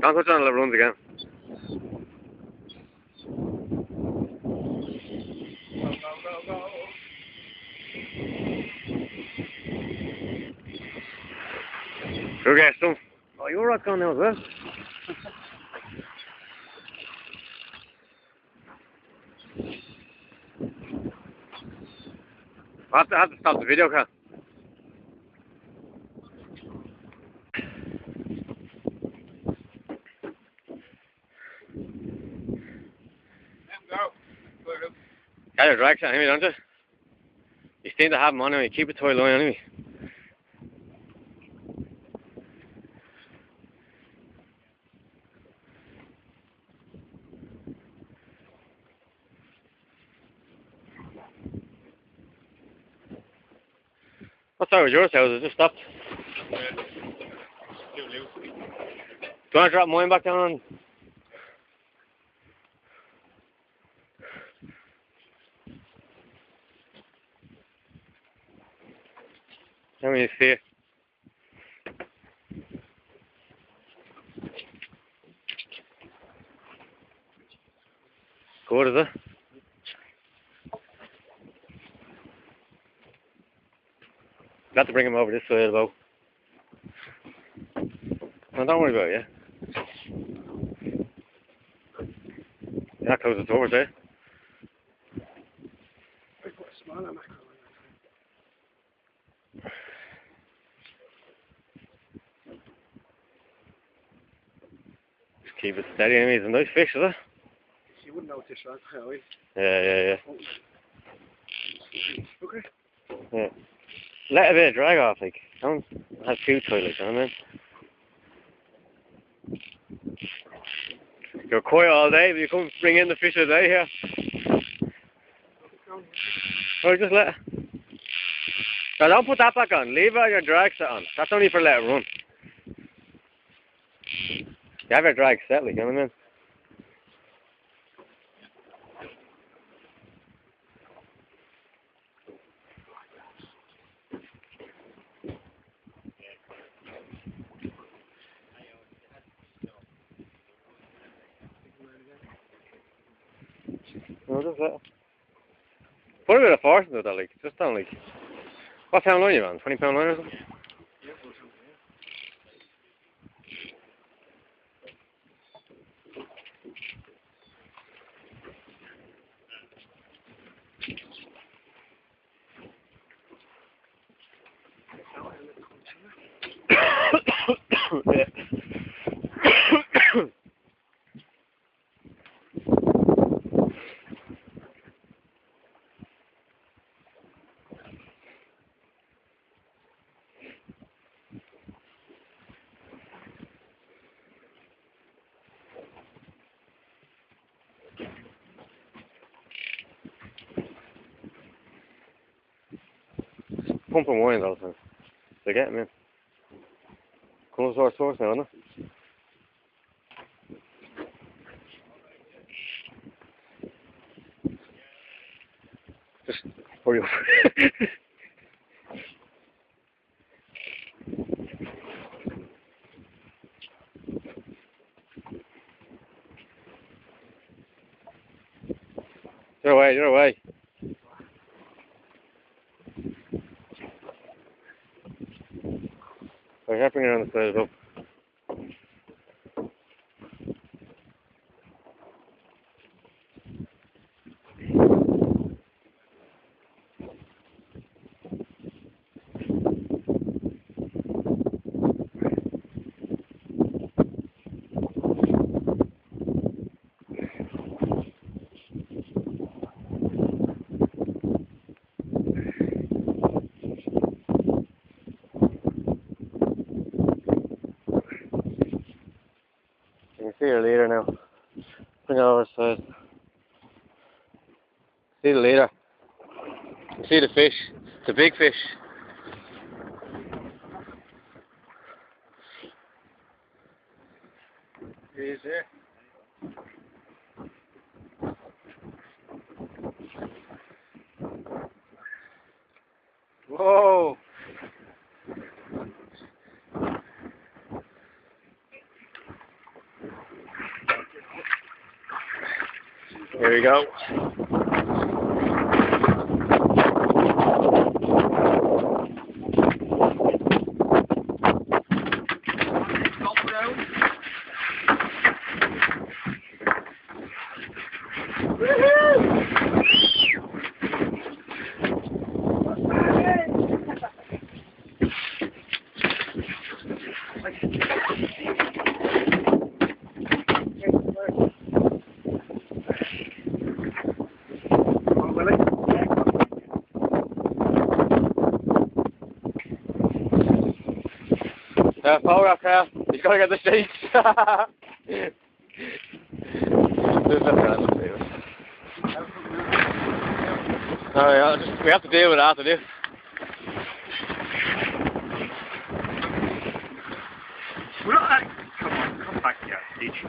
Don't touch on the runs again. Go. Sure, get some. Oh, you're right gone now as well. I have to stop the video, Cal. Got your drag set anyway, don't you? You seem to have them on anyway. Keep it to a line anyway. What's that with yours, house? It just stopped. Too loose. Do you want to drop mine back down on? Let me see it. Good, is it? Got to bring him over this side about. No, don't worry about it, yeah? That close the doors, eh? I put a smaller mackerel in. Just keep it steady, anyway. It's a nice fish, is it? You wouldn't know this, right? Yeah. Okay. Yeah. Let a bit of drag off, like. Don't have too tight, like, you know what I mean? You're quay all day, but you couldn't bring in the fish of the day here. Or just let it. Now don't put that back on. Leave your drag set on. That's only for let it run. You have your drag set, like, you know what I mean? No, just let it. Put a bit of force into that, like, just don't, like. What pound line are you on? 20 pound line or something? Yeah. Pumping wines all the time. They get me in. Comes to our source now, isn't it? Just hurry up. You're away. I'm helping her on the side up. You can see your leader now. Bring it over the side. See the leader. See the fish. It's a big fish. Is there? Whoa! Here we go. Photograph now. He's got to get the sheets. There's nothing else to do. Oh yeah, we have to deal with that, to do. Come on, come back here, Stitch.